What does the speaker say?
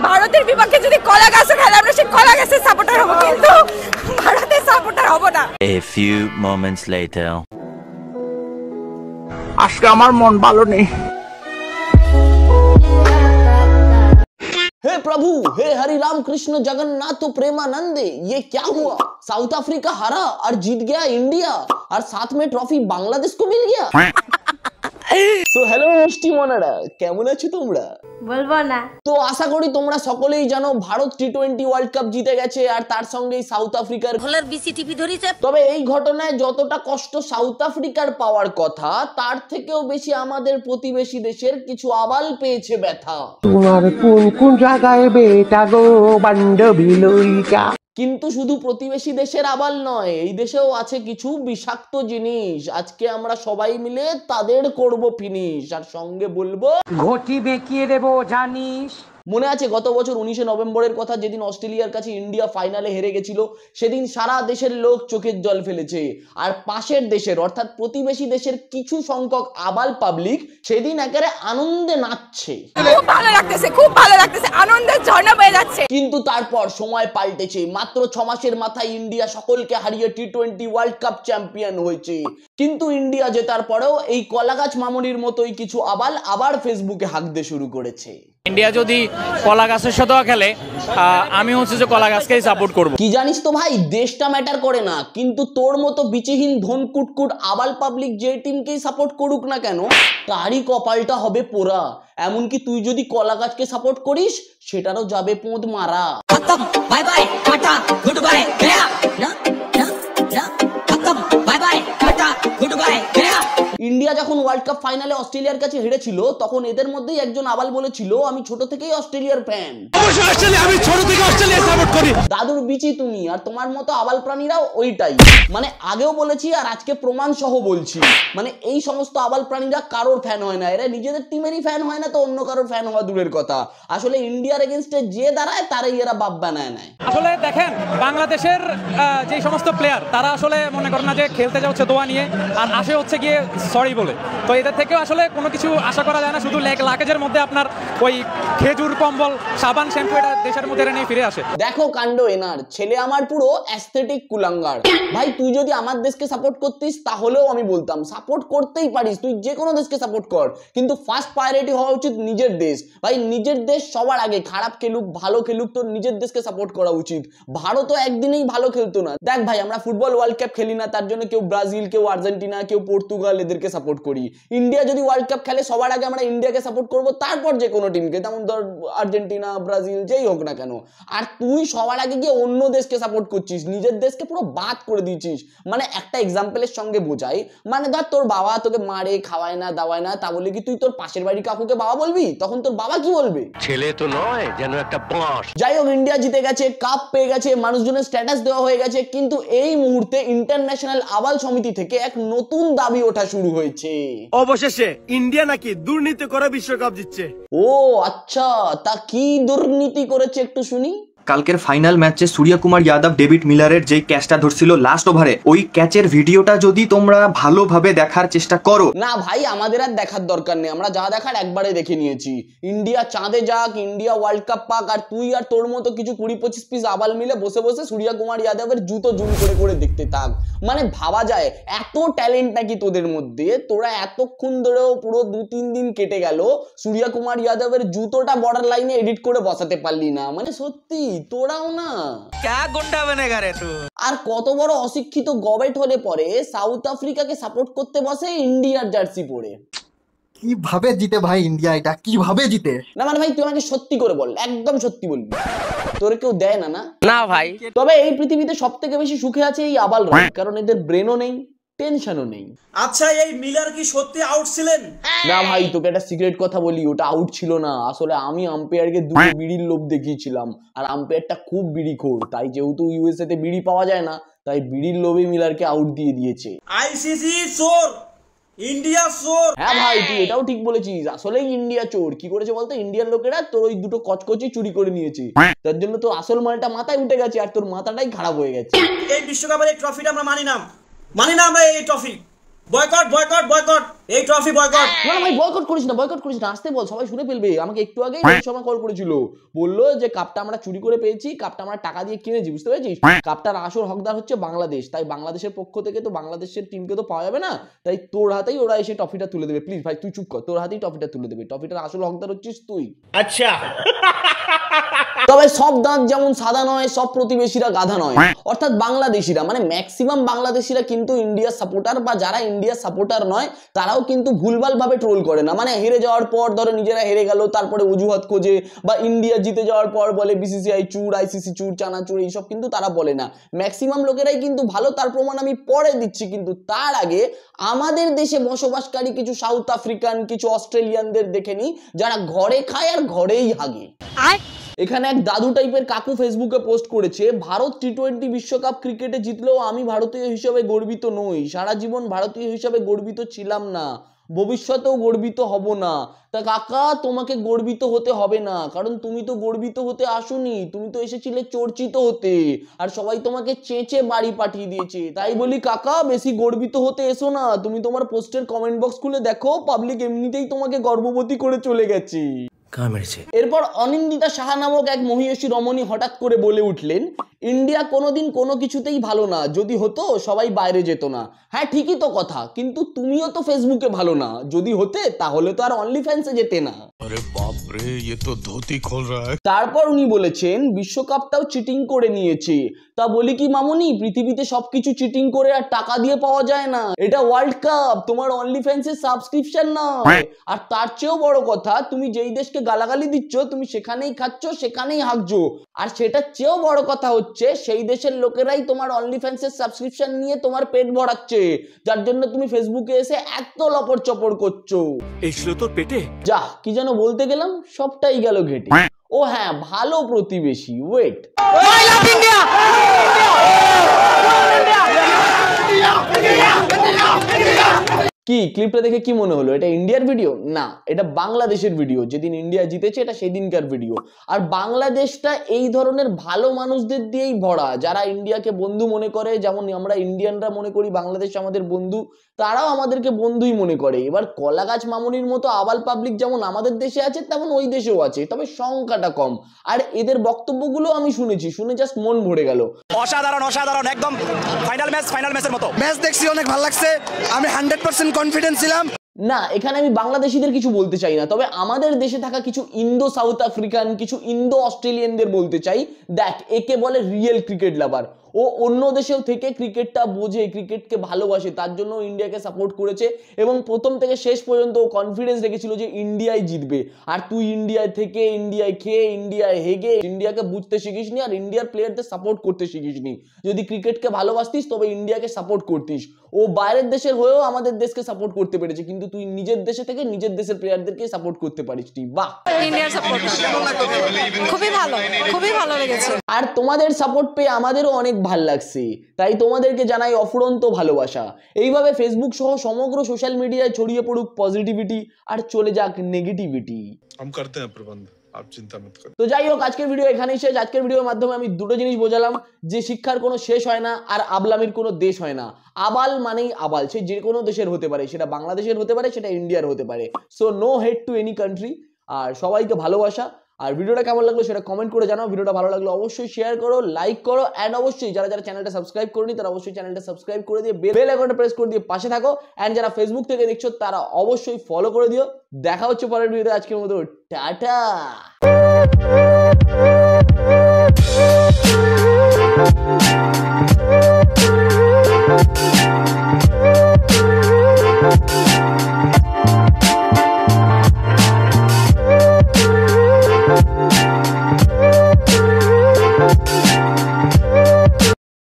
ভারতের বিপক্ষে যদি কলা গাছও খেলে আমরা সেই কলা গাছের সাপোর্টার হব, কিন্তু ভারতের সাপোর্টার হব না। A few moments later. আজকে আমার মন ভালো নেই। हे प्रभु, हे हरि राम कृष्ण जगन्नाथ प्रेमानंदे, ये क्या हुआ? साउथ अफ्रीका हारा और जीत गया इंडिया और साथ में ट्रॉफी बांग्लादेश को मिल गया। সো হ্যালো মিষ্টি মনারা, কেমন আছো তোমরা? বলবো না। তো আশা করি তোমরা সকলেই জানো ভারত টি20 ওয়ার্ল্ড কাপ জিতে গেছে আর তার সঙ্গেই সাউথ আফ্রিকার ভোলার বিসিটিভি ধরিছে। তবে এই ঘটনায় যতটা কষ্ট সাউথ আফ্রিকার পাওয়ার কথা, তার থেকেও বেশি আমাদের প্রতিবেশী দেশের কিছু আবাল পেয়েছে ব্যথা। তোমার কোন কোন জায়গায় বেটা গো বান্ধবী লইকা। কিন্তু শুধু প্রতিবেশী দেশের আবাল নয়, এই দেশেও আছে কিছু বিষাক্ত জিনিস। আজকে আমরা সবাই মিলে তাদের করব ফিনিশ, আর সঙ্গে বলবো ঘটি বেঁকিয়ে দেবো জানিস। মনে আছে গত বছর 19 নভেম্বরের কথা, যেদিন অস্ট্রেলিয়ার কাছে ইন্ডিয়া ফাইনালে হেরে গেছিল? সেদিন সারা দেশের লোক চোখের জল ফেলেছে, আর পাশের দেশের অর্থাৎ প্রতিবেশী দেশের কিছু সংখ্যক আবাল পাবলিক সেদিন একেবারে আনন্দে নাচছে। খুব ভালো লাগতেছে, খুব ভালো লাগতেছে, আনন্দের ঝর্ণা বয়ে যাচ্ছে। কিন্তু তারপর সময় পাল্টেছে। মাত্র 6 মাসের মাথায় ইন্ডিয়া সকলকে হারিয়ে টি20 ওয়ার্ল্ড কাপ চ্যাম্পিয়ন হয়েছে। কিন্তু ইন্ডিয়া জেতার পরেও এই কলাগাছ মামনির মতোই কিছু আবাল আবার ফেসবুকে হাঁকতে শুরু করেছে। ইন্ডিয়া যদি কলা গাছের সাথেও খেলে, আমি হচ্ছে যে কলা গাছকেই সাপোর্ট করব। কি জানিস তো ভাই, দেশটা ম্যাটার করে না, কিন্তু তোর মতো বিচিহীন ধন কুটকুট আবাল পাবলিক যে টিমকেই সাপোর্ট করুক না কেন, তারই কপালটা হবে পোড়া। এমনকি তুই যদি কলা গাছকে সাপোর্ট করিস, সেটারও যাবে পোঁদ মারা। Bye bye tata good bye Gaya না না না খতম bye bye tata good bye Gaya. India যখন ওয়ার্ল্ড কাপ ফাইনালে অস্ট্রেলিয়ার কাছে হেরেছিল, তখন এদের মধ্যেই একজন আবাল বলেছিল, আমি ছোট থেকেই অস্ট্রেলিয়ার ফ্যান, আমি ছোট থেকে অস্ট্রেলিয়া সাপোর্ট করি। দাদুর বিচি তুমি, আর তোমার মতো আবাল প্রাণীরাও ওইটাই। মানে আগেও বলেছি আর আজকে প্রমাণ সহ বলছি, মানে এই সমস্ত আবাল প্রাণীরা কারোর ফ্যান হয় না, এরা নিজেদের টিমেরই ফ্যান হয় না, তো অন্য কারোর ফ্যান হওয়া দূরের কথা। আসলে ইন্ডিয়ার এগেইনস্টে যে দাঁড়ায় তারাই এরা বাপ বানায় নেয়। আসলে দেখেন, বাংলাদেশের যে সমস্ত প্লেয়ার তারা আসলে মনে করেন না যে খেলতে যাচ্ছে দোয়া নিয়ে, আর আসে হচ্ছে গিয়ে সরি বলে। তো এদের থেকেও আসলে কোনো কিছু আশা করা যায় না। শুধু লাগেজের মধ্যে আপনার ওই খেজুর, কম্বল, সাবান, শ্যাম্পু এটা দেশের মধ্যে নিয়ে ফিরে আসে। দেখো কাণ্ড এনার, ছেলে আমার পুরো অ্যাস্থেটিক কুলাঙ্গার। ভাই তুই যদি আমার দেশকে সাপোর্ট করতিস তাহলেও আমি বলতাম সাপোর্ট করতেই পারিস, তুই যে কোনো দেশকে সাপোর্ট কর, কিন্তু ফার্স্ট প্রায়োরিটি হওয়া উচিত নিজের দেশ। ভাই নিজের দেশ সবার আগে, খারাপ খেলুক ভালো খেলুক তোর নিজের দেশকে সাপোর্ট করা উচিত। ভারতও একদিনেই ভালো খেলতো না। দেখ ভাই, আমরা ফুটবল ওয়ার্ল্ড কাপ খেলি না, তার জন্য কেউ ব্রাজিল, কেউ আর্জেন্টিনা, কেউ পর্তুগাল এদেরকে সাপোর্ট করি। ইন্ডিয়া যদি ওয়ার্ল্ড কাপ খেলে সবার আগে আমরা ইন্ডিয়াকে সাপোর্ট করব, তারপর যে কোনো টিমকে, যেমন ধর আর্জেন্টিনা, ব্রাজিল, যেই হোক না কেন। আর তুই সবার আগে গিয়ে অন্য দেশকে সাপোর্ট করছিস, নিজের দেশকে পুরো বাদ করে দিয়েছিস। মানে একটা এক্সাম্পলের সঙ্গে বোঝাই, মানে ধর তোর বাবা তোকে মারে, খাওয়ায় না, দাওয়ায় না, তা বলে কি তুই তোর পাশের বাড়ি কাকুকে বাবা বলবি? তখন তোর বাবা কি বলবে? ছেলে তো নয়, যেন একটা বাঁশ। যাই হোক, ইন্ডিয়া জিতে গেছে, কাপ পেয়ে গেছে, মানুষজনের স্ট্যাটাস দেওয়া হয়ে গেছে, কিন্তু এই মুহূর্তে ইন্টারন্যাশনাল আবাল সমিতি থেকে এক নতুন দাবি ওঠা শুরু হয়েছে। অবশেষে ইন্ডিয়া নাকি দুর্নীতি করে বিশ্বকাপ জিতছে। ও আচ্ছা, তা কি দুর্নীতি করেছে একটু শুনি। কালকের ফাইনাল ম্যাচে সূর্যকুমার যাদব ডেভিড মিলারের যে ক্যাচটা ধরছিল লাস্ট ওভারে, ওই ক্যাচের ভিডিওটা যদি তোমরা ভালোভাবে দেখার চেষ্টা করো। না ভাই, আমাদের আর দেখার দরকার নেই, আমরা যা দেখার একবারে দেখে নিয়েছি। ইন্ডিয়া চাঁদে যাক, ইন্ডিয়া ওয়ার্ল্ড কাপ পাক, আর তুই আর তোর মতো কিছু 20-25 পিস আবাল মিলে বসে বসে সূর্যকুমার যাদবের জুতো জুম করে করে দেখতে থাক। মানে ভাবা যায় এত ট্যালেন্ট নাকি তোদের মধ্যে, তোরা এতক্ষণ ধরেও পুরো 2-3 দিন কেটে গেল সূর্যকুমার যাদবের জুতোটা বর্ডার লাইনে এডিট করে বসাতে পারলি না। মানে সত্যি তোরাও না ক্যা গুন্ডা বনেগা রে তুই। আর কত বড় অশিক্ষিত গবেট হলে পরে সাউথ আফ্রিকাকে সাপোর্ট করতে বসে ইন্ডিয়ার জার্সি পরে। কিভাবে জিতে ভাই ইন্ডিয়া, এটা কিভাবে জিতে? না মানে ভাই তুই আমাকে সত্যি করে বল, একদম সত্যি বলবি, তোরে কেউ দেয় না? না ভাই। তবে এই পৃথিবীতে সব থেকে বেশি সুখে আছে এই আবালরা, কারণ এদের ব্রেনও নেই, টেনশনও নেই। আচ্ছা, এই মিলার কি সত্যি আউট ছিলেন? না ভাই, তোকে একটা সিক্রেট কথা বলি, ওটা আউট ছিল না। আসলে আমি আম্পায়ারকে দুটো বিড়ির লোভ দেখিয়েছিলাম, আর আম্পায়ারটা খুব বিড়িখোর, তাই যেহেতু ইউএসএ তে বিড়ি পাওয়া যায় না, তাই বিড়ির লোভে মিলারকে আউট দিয়ে দিয়েছে। আইসিসি চোর, ইন্ডিয়া চোর। হ্যাঁ ভাই, তুই এটাও ঠিক বলেছিস, আসলেই ইন্ডিয়া চোর। কি করেছে বলতো, ইন্ডিয়ার লোকেরা তোর ওই দুটো কচকচি চুরি করে নিয়েছে, তার জন্য তোর আসল মালটা মাথায় উঠে গেছে, আর তোর মাথাটাই খারাপ হয়ে গেছে। এই বিশ্বকাপের এই ট্রফিটা আমরা মানি না আমরা এই ট্রফি। বয়কট বয়কট বয়কট, এই ট্রফি বয়কট। না ভাই বয়কট করিস না, বয়কট করিস না, আসতে বল, সবাই শুনে ফেলবে। আমাকে একটু আগে সময় কল করেছিল, বললো যে কাপটা আমরা চুরি করে পেয়েছি, কাপটা আমরা টাকা দিয়ে কিনেছি, বুঝতে পেরেছিস? কাপটার আসল হকদার হচ্ছে বাংলাদেশ, তাই বাংলাদেশের পক্ষ থেকে তো বাংলাদেশের টিমকে তো পাওয়া যাবে না, তাই তোর হাতেই ওরা এসে ট্রফিটা তুলে দেবে। প্লিজ ভাই তুই চুপ কর, তোর হাতেই ট্রফিটা তুলে দেবে, ট্রফিটার আসল হকদার হচ্ছিস তুই। আচ্ছা। তবে সব দাঁত যেমন সাদা নয়, সব প্রতিবেশীরা গাধা নয়। অর্থাৎ বাংলাদেশিরা মানে ম্যাক্সিমাম বাংলাদেশিরা কিন্তু ইন্ডিয়ার সাপোর্টার, বা যারা ইন্ডিয়ার সাপোর্টার নয় তারাও কিন্তু ভুলভাল ভাবে ট্রোল করে না। মানে হেরে যাওয়ার পর ধরো নিজেরা হেরে গেল তারপরে অজুহাত খোঁজে, বা ইন্ডিয়া জিতে যাওয়ার পর বলে বিসিসিআই চুর, আইসিসি চুর, চানাচুর, এইসব কিন্তু তারা বলে না। ম্যাক্সিমাম লোকেরাই কিন্তু ভালো, তার প্রমাণ আমি পরে দিচ্ছি। কিন্তু তার আগে আমাদের দেশে বসবাসকারী কিছু সাউথ আফ্রিকান, কিছু অস্ট্রেলিয়ানদের দেখে নি যারা ঘরে খায় আর ঘরেই হাগে। এখানে এক দাদু টাইপের কাকু ফেসবুকে পোস্ট করেছে, ভারত টি-20 বিশ্বকাপ ক্রিকেটে জিতলেও আমি ভারতীয় হিসেবে গর্বিত নই, সারা জীবন ভারতীয় হিসেবে গর্বিত ছিলাম না, ভবিষ্যতেও গর্বিত হব না। তা কাকা তোমাকে গর্বিত হতে হবে না, কারণ তুমি তো গর্বিত হতে আসোনি, তুমি তো এসেছিলে চর্চিত হতে, আর সবাই তোমাকে চেঁচে বাড়ি পাঠিয়ে দিয়েছে। তাই বলি কাকা বেশি গর্বিত হতে এসো না, তুমি তোমার পোস্টের কমেন্ট বক্স খুলে দেখো, পাবলিক এমনিতেই তোমাকে গর্ভবতী করে চলে গেছে। এরপর অনিন্দিতা সাহা নামক এক মহিষী রমণী হঠাৎ করে বলে উঠলেন, ইন্ডিয়া কোনোদিন কোনো কিছুতেই ভালো না, যদি হতো সবাই বাইরে যেত না। হ্যাঁ ঠিকই তো কথা, কিন্তু তুমিও তো ফেসবুকে ভালো না, যদি হতে তাহলে তো আর অনলি ফ্যান্সে যেতে না। আরে বাপ রে, ये तो ধুতি খোল रहा है। তারপর উনি বলেছেন বিশ্বকাপটাও চিটিং করে নিয়েছে। তা বলি কি মামুনি, পৃথিবীতে সবকিছু চিটিং করে আর টাকা দিয়ে পাওয়া যায় না, এটা ওয়ার্ল্ড কাপ, তোমার অনলি ফ্যান্সের সাবস্ক্রিপশন নয়। আর তার চেয়েও বড় কথা, তুমি যেই দেশকে গালাগালি দিচ্ছ তুমি সেখানেই খাচ্ছ, সেখানেই হাঁকছো। আর সেটার চেয়েও বড় কথা হচ্ছে সেই দেশের লোকেরাই তোমার অনলি ফ্যান্সের সাবস্ক্রিপশন নিয়ে তোমার পেট ভরাচ্ছে, যার জন্য তুমি ফেসবুকে এসে এত লপর চপর করছো। এসলো তোর পেটে? যা কি যেন বলতে গেলাম, সবটাই গেল ঘেটে। ও হ্যাঁ, ভালো প্রতিবেশী, ওয়েট। কি ক্লিপটা দেখে কি মনে হলো এটা ইন্ডিয়ার ভিডিও? না, এটা বাংলাদেশের ভিডিও। যেদিন ইন্ডিয়া জিতেছে এটা সেদিনকার ভিডিও। আর বাংলাদেশটা এই ধরনের ভালো মানুষদের দিয়েই ভরা, যারা ইন্ডিয়াকে বন্ধু মনে করে, যেমন আমরা ইন্ডিয়ানরা মনে করি বাংলাদেশ আমাদের বন্ধু, তারাও আমাদেরকে বন্ধুই মনে করে। এবার কলাগাছ মামুনির মতো আবাল পাবলিক যেমন আমাদের দেশে আছে তেমন ওই দেশেও আছে, তবে সংখ্যাটা কম। আর এদের বক্তব্যগুলো আমি শুনেছি, শুনে জাস্ট মন ভরে গেল। অসাধারণ অসাধারণ, একদম ফাইনাল ম্যাচের মতো ম্যাচ দেখছি, অনেক ভালো লাগছে, আমি 100% কনফিডেন্ট ছিলাম। না, এখানে আমি বাংলাদেশিদের কিছু বলতে চাই না, তবে আমাদের দেশে থাকা কিছু ইন্দো সাউথ আফ্রিকান, কিছু ইন্দো অস্ট্রেলিয়ানদের বলতে চাই, দেখ একে বলে রিয়েল ক্রিকেট লাভার। ও অন্য দেশেও থেকে ক্রিকেটটা বোঝে, ক্রিকেটকে ভালোবাসে, তার জন্য ইন্ডিয়াকে সাপোর্ট করেছে এবং প্রথম থেকে শেষ পর্যন্ত ও কনফিডেন্স রেখেছিল যে ইন্ডিয়াই জিতবে। আর তুই ইন্ডিয়ায় থেকে, ইন্ডিয়ায় খেয়ে, ইন্ডিয়ায় হেগে ইন্ডিয়াকে বুঝতে শিখিসনি আর ইন্ডিয়ার প্লেয়ারদের সাপোর্ট করতে শিখিসনি। যদি ক্রিকেটকে ভালোবাসতিস তবে ইন্ডিয়াকে সাপোর্ট করতিস। ও বাইরের দেশের হয়েও আমাদের দেশকে সাপোর্ট করতে পেরেছে, কিন্তু তুই নিজের দেশে থেকে নিজের দেশের প্লেয়ারদেরকে সাপোর্ট করতে পারিসনি। বাহ, ইন্ডিয়ার সাপোর্ট খুবই ভালো, খুবই ভালো লেগেছে। আর তোমাদের সাপোর্ট পেয়ে আমাদেরও অনেক ভাল লাগছে, তাই তোমাদেরকে জানাই অফুরন্ত ভালোবাসা। এইভাবে ফেসবুক সহ সমগ্র সোশ্যাল মিডিয়ায় ছড়িয়ে পড়ুক পজিটিভিটি আর চলে যাক নেগেটিভিটি। हम करते हैं प्रबंध, आप चिंता मत करो। তো যাই হোক, আজকের ভিডিও এখানেই শেষ। আজকের ভিডিওর মাধ্যমে আমি দুটো জিনিস বোঝালাম, যে শিক্ষার কোনো শেষ হয় না আর আবলামির কোনো দেশ হয় না। আবাল মানেই আবাল, সে যে কোনো দেশের হতে পারে, সেটা বাংলাদেশের হতে পারে, সেটা ইন্ডিয়ার হতে পারে। So no hate to any country. আর সবাইকে ভালোবাসা। আর ভিডিওটা কেমন লাগলো সেটা কমেন্ট করে জানাও। ভিডিওটা ভালো লাগলো অবশ্যই শেয়ার করো, লাইক করো, এন্ড অবশ্যই যারা যারা চ্যানেলটা সাবস্ক্রাইব করনি তারা অবশ্যই চ্যানেলটা সাবস্ক্রাইব করে দিয়ে বেল আইকনটা প্রেস করে দিয়ে পাশে থাকো। এন্ড যারা ফেসবুক থেকে দেখছো তারা অবশ্যই ফলো করে দিও। দেখা হচ্ছে পরের ভিডিওতে। আজকের মতো টাটা।